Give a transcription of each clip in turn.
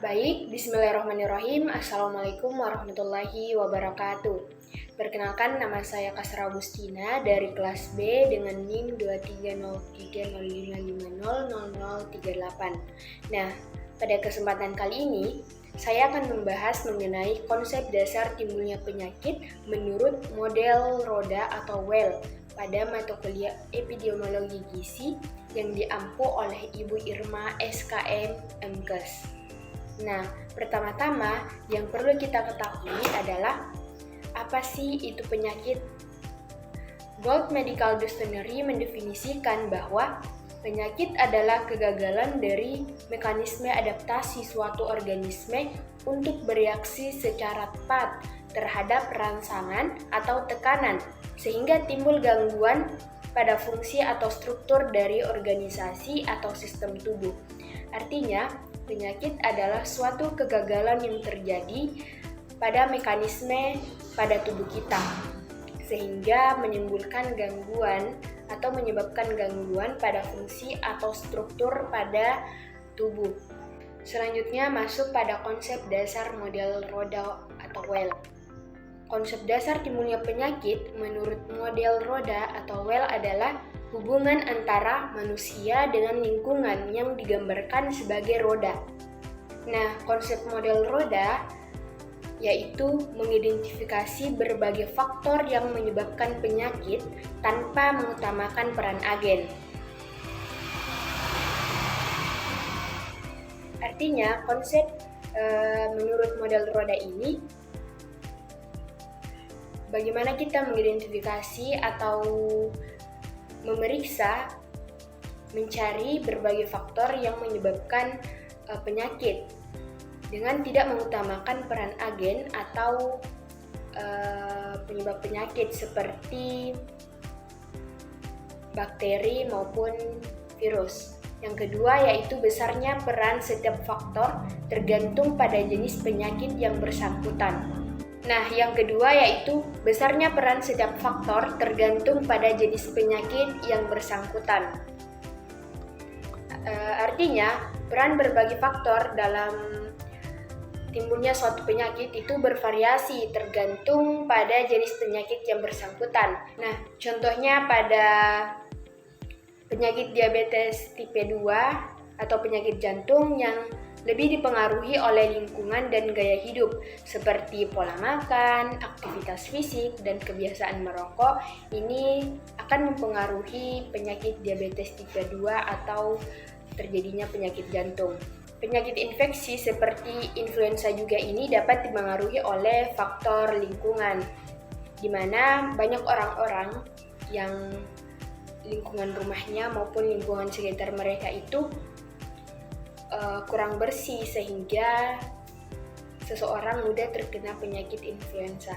Baik, bismillahirrahmanirrahim. Assalamualaikum warahmatullahi wabarakatuh. Perkenalkan, nama saya Kasra Agustina dari kelas B dengan NIM 2303055000038. Nah, pada kesempatan kali ini, saya akan membahas mengenai konsep dasar timbulnya penyakit menurut model roda atau WEL pada mata kuliah epidemiologi gizi yang diampu oleh Ibu Irma SKM MKes. Nah, pertama-tama yang perlu kita ketahui adalah apa sih itu penyakit? World Medical Dictionary mendefinisikan bahwa penyakit adalah kegagalan dari mekanisme adaptasi suatu organisme untuk bereaksi secara tepat terhadap rangsangan atau tekanan, sehingga timbul gangguan pada fungsi atau struktur dari organisasi atau sistem tubuh. Artinya, penyakit adalah suatu kegagalan yang terjadi pada mekanisme pada tubuh kita, sehingga menimbulkan gangguan atau menyebabkan gangguan pada fungsi atau struktur pada tubuh. Selanjutnya masuk pada konsep dasar model roda atau WEL. Konsep dasar timbulnya penyakit menurut model roda atau WEL adalah hubungan antara manusia dengan lingkungan yang digambarkan sebagai roda. Nah, konsep model roda yaitu mengidentifikasi berbagai faktor yang menyebabkan penyakit tanpa mengutamakan peran agen. Artinya, konsep menurut model roda ini bagaimana kita mengidentifikasi atau memeriksa, mencari berbagai faktor yang menyebabkan penyakit dengan tidak mengutamakan peran agen atau penyebab penyakit seperti bakteri maupun virus. Yang kedua yaitu besarnya peran setiap faktor tergantung pada jenis penyakit yang bersangkutan. Nah, yang kedua yaitu besarnya peran setiap faktor tergantung pada jenis penyakit yang bersangkutan. Artinya, peran berbagai faktor dalam timbulnya suatu penyakit itu bervariasi tergantung pada jenis penyakit yang bersangkutan. Nah, contohnya pada penyakit diabetes tipe 2 atau penyakit jantung yang lebih dipengaruhi oleh lingkungan dan gaya hidup seperti pola makan, aktivitas fisik, dan kebiasaan merokok. Ini akan mempengaruhi penyakit diabetes tipe 2 atau terjadinya penyakit jantung. Penyakit infeksi seperti influenza juga ini dapat dipengaruhi oleh faktor lingkungan, di mana banyak orang-orang yang lingkungan rumahnya maupun lingkungan sekitar mereka itu kurang bersih sehingga seseorang mudah terkena penyakit influenza.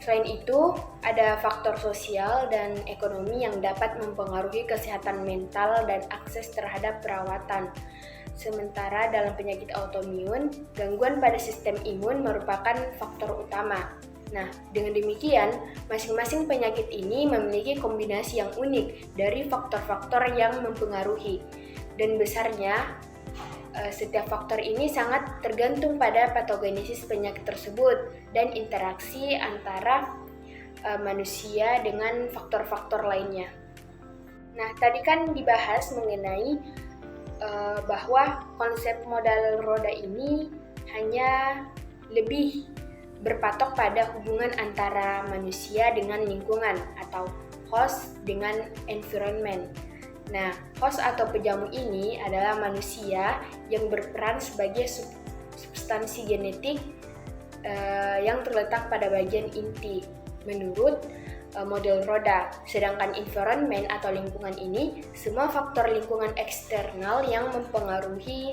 Selain itu, ada faktor sosial dan ekonomi yang dapat mempengaruhi kesehatan mental dan akses terhadap perawatan. Sementara dalam penyakit autoimun, gangguan pada sistem imun merupakan faktor utama. Nah, dengan demikian, masing-masing penyakit ini memiliki kombinasi yang unik dari faktor-faktor yang mempengaruhi. Dan besarnya, setiap faktor ini sangat tergantung pada patogenesis penyakit tersebut dan interaksi antara manusia dengan faktor-faktor lainnya. Nah, tadi kan dibahas mengenai bahwa konsep modal roda ini hanya lebih berpatok pada hubungan antara manusia dengan lingkungan atau host dengan environment. Nah, host atau pejamu ini adalah manusia yang berperan sebagai substansi genetik yang terletak pada bagian inti menurut model roda. Sedangkan environment atau lingkungan ini semua faktor lingkungan eksternal yang mempengaruhi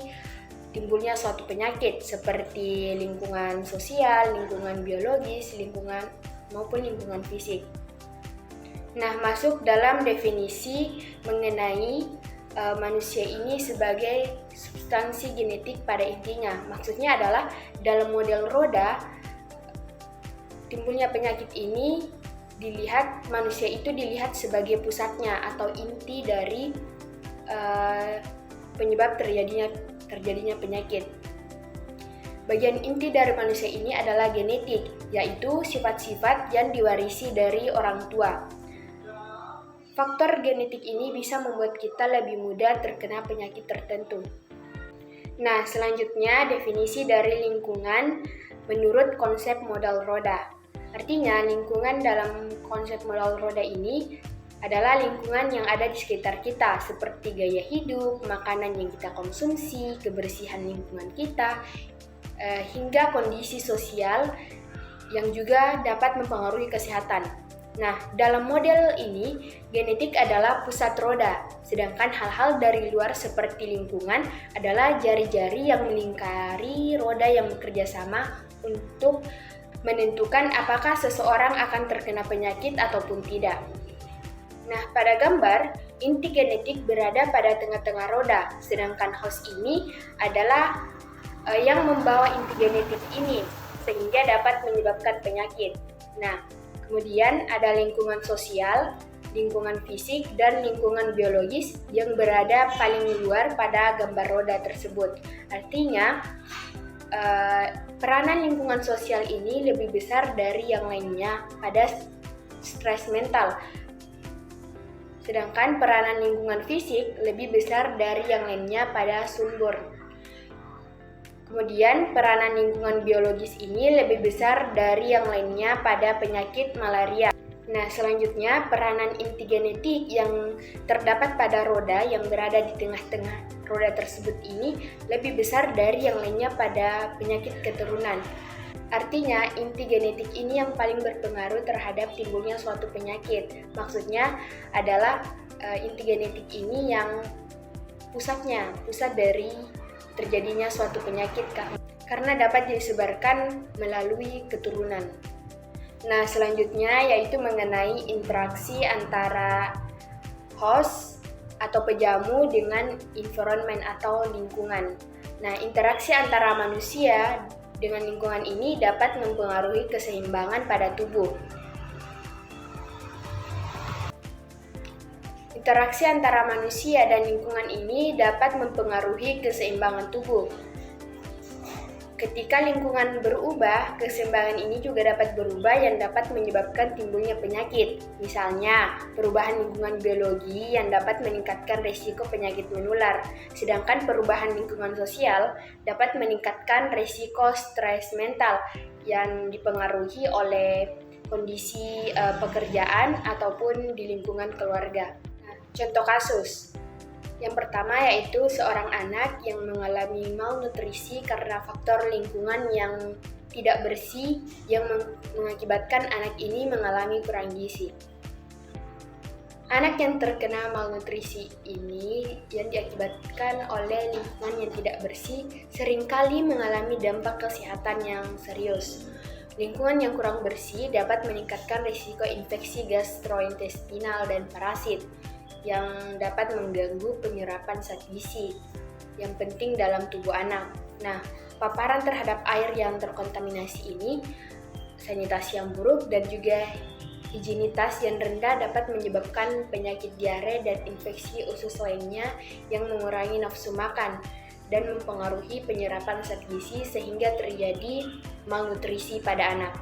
timbulnya suatu penyakit seperti lingkungan sosial, lingkungan biologis, lingkungan maupun lingkungan fisik. Nah, masuk dalam definisi mengenai manusia ini sebagai substansi genetik pada intinya. Maksudnya adalah dalam model roda, timbulnya penyakit ini manusia itu dilihat sebagai pusatnya atau inti dari penyebab terjadinya terjadinya penyakit. Bagian inti dari manusia ini adalah genetik, yaitu sifat-sifat yang diwarisi dari orang tua. Faktor genetik ini bisa membuat kita lebih mudah terkena penyakit tertentu. Nah, selanjutnya definisi dari lingkungan menurut konsep modal roda. Artinya, lingkungan dalam konsep modal roda ini adalah lingkungan yang ada di sekitar kita, seperti gaya hidup, makanan yang kita konsumsi, kebersihan lingkungan kita, hingga kondisi sosial yang juga dapat mempengaruhi kesehatan. Nah, dalam model ini, genetik adalah pusat roda, sedangkan hal-hal dari luar seperti lingkungan adalah jari-jari yang melingkari roda yang bekerja sama untuk menentukan apakah seseorang akan terkena penyakit ataupun tidak. Nah, pada gambar, inti genetik berada pada tengah-tengah roda, sedangkan host ini adalah yang membawa inti genetik ini, sehingga dapat menyebabkan penyakit. Nah, kemudian ada lingkungan sosial, lingkungan fisik, dan lingkungan biologis yang berada paling luar pada gambar roda tersebut. Artinya, peranan lingkungan sosial ini lebih besar dari yang lainnya pada stres mental. Sedangkan peranan lingkungan fisik lebih besar dari yang lainnya pada subur. Kemudian, peranan lingkungan biologis ini lebih besar dari yang lainnya pada penyakit malaria. Nah, selanjutnya peranan inti genetik yang terdapat pada roda yang berada di tengah-tengah roda tersebut ini lebih besar dari yang lainnya pada penyakit keturunan. Artinya, inti genetik ini yang paling berpengaruh terhadap timbulnya suatu penyakit. Maksudnya adalah inti genetik ini yang pusat dari terjadinya suatu penyakit karena dapat disebarkan melalui keturunan. Nah, selanjutnya yaitu mengenai interaksi antara host atau pejamu dengan environment atau lingkungan. Nah, interaksi antara manusia dengan lingkungan ini dapat mempengaruhi keseimbangan pada tubuh. Interaksi antara manusia dan lingkungan ini dapat mempengaruhi keseimbangan tubuh. Ketika lingkungan berubah, keseimbangan ini juga dapat berubah yang dapat menyebabkan timbulnya penyakit. Misalnya, perubahan lingkungan biologi yang dapat meningkatkan risiko penyakit menular, sedangkan perubahan lingkungan sosial dapat meningkatkan risiko stres mental yang dipengaruhi oleh kondisi pekerjaan ataupun di lingkungan keluarga. Contoh kasus, yang pertama yaitu seorang anak yang mengalami malnutrisi karena faktor lingkungan yang tidak bersih yang mengakibatkan anak ini mengalami kurang gizi. Anak yang terkena malnutrisi ini yang diakibatkan oleh lingkungan yang tidak bersih seringkali mengalami dampak kesehatan yang serius. Lingkungan yang kurang bersih dapat meningkatkan risiko infeksi gastrointestinal dan parasit yang dapat mengganggu penyerapan zat gizi yang penting dalam tubuh anak. Nah, paparan terhadap air yang terkontaminasi ini, sanitasi yang buruk dan juga higienitas yang rendah dapat menyebabkan penyakit diare dan infeksi usus lainnya yang mengurangi nafsu makan dan mempengaruhi penyerapan zat gizi sehingga terjadi malnutrisi pada anak.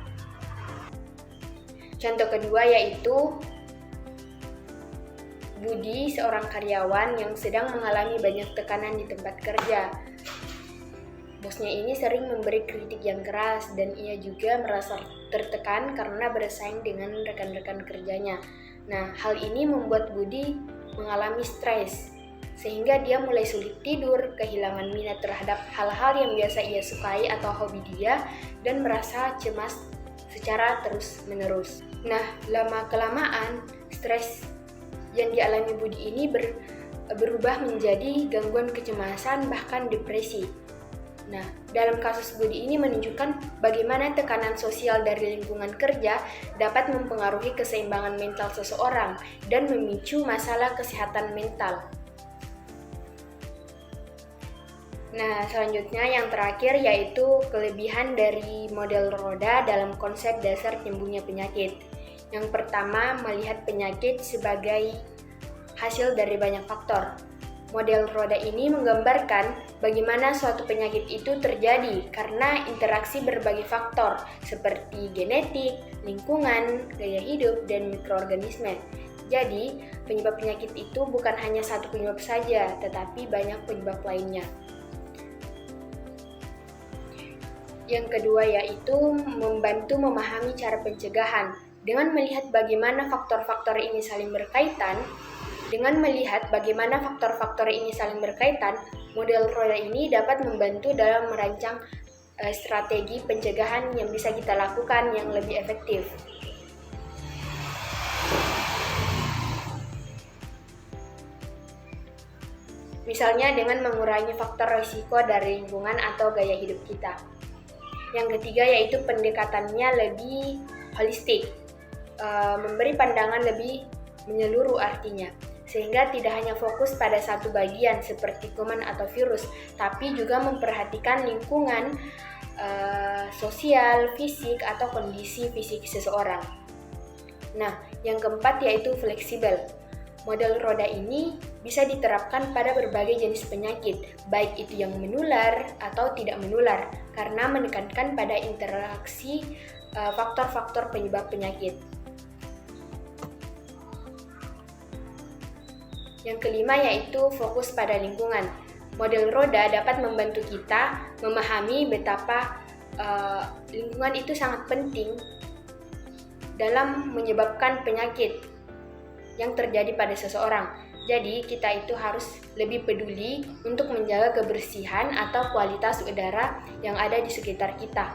Contoh kedua yaitu Budi, seorang karyawan yang sedang mengalami banyak tekanan di tempat kerja. Bosnya ini sering memberi kritik yang keras dan ia juga merasa tertekan karena bersaing dengan rekan-rekan kerjanya. Nah, hal ini membuat Budi mengalami stres, sehingga dia mulai sulit tidur, kehilangan minat terhadap hal-hal yang biasa ia sukai atau hobi dia, dan merasa cemas secara terus-menerus. Nah, lama-kelamaan stres yang dialami Budi ini berubah menjadi gangguan kecemasan bahkan depresi. Nah, dalam kasus Budi ini menunjukkan bagaimana tekanan sosial dari lingkungan kerja dapat mempengaruhi keseimbangan mental seseorang dan memicu masalah kesehatan mental. Nah, selanjutnya yang terakhir yaitu kelebihan dari model roda dalam konsep dasar timbulnya penyakit. Yang pertama, melihat penyakit sebagai hasil dari banyak faktor. Model roda ini menggambarkan bagaimana suatu penyakit itu terjadi karena interaksi berbagai faktor seperti genetik, lingkungan, gaya hidup, dan mikroorganisme. Jadi, penyebab penyakit itu bukan hanya satu penyebab saja, tetapi banyak penyebab lainnya. Yang kedua yaitu membantu memahami cara pencegahan. Dengan melihat bagaimana faktor-faktor ini saling berkaitan, model roda ini dapat membantu dalam merancang strategi pencegahan yang bisa kita lakukan yang lebih efektif. Misalnya dengan mengurangi faktor risiko dari lingkungan atau gaya hidup kita. Yang ketiga yaitu pendekatannya lebih holistik, memberi pandangan lebih menyeluruh artinya, sehingga tidak hanya fokus pada satu bagian seperti kuman atau virus, tapi juga memperhatikan lingkungan, sosial, fisik, atau kondisi fisik seseorang. Nah, yang keempat yaitu fleksibel. Model roda ini bisa diterapkan pada berbagai jenis penyakit, baik itu yang menular atau tidak menular, karena menekankan pada interaksi faktor-faktor penyebab penyakit. Yang kelima yaitu fokus pada lingkungan. Model roda dapat membantu kita memahami betapa lingkungan itu sangat penting dalam menyebabkan penyakit yang terjadi pada seseorang. Jadi kita itu harus lebih peduli untuk menjaga kebersihan atau kualitas udara yang ada di sekitar kita.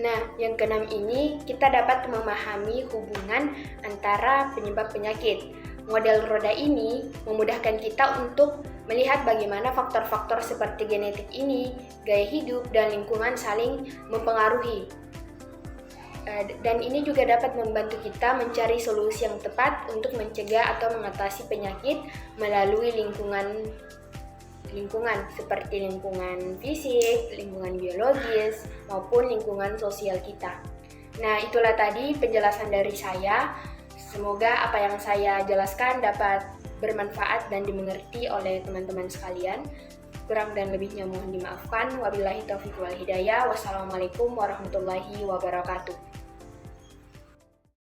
Nah, yang keenam ini kita dapat memahami hubungan antara penyebab penyakit. Model roda ini memudahkan kita untuk melihat bagaimana faktor-faktor seperti genetik ini, gaya hidup, dan lingkungan saling mempengaruhi. Dan ini juga dapat membantu kita mencari solusi yang tepat untuk mencegah atau mengatasi penyakit melalui lingkungan seperti lingkungan fisik, lingkungan biologis, maupun lingkungan sosial kita. Nah, itulah tadi penjelasan dari saya. Semoga apa yang saya jelaskan dapat bermanfaat dan dimengerti oleh teman-teman sekalian. Kurang dan lebihnya mohon dimaafkan. Wabillahi taufiq wal hidayah. Wassalamualaikum warahmatullahi wabarakatuh.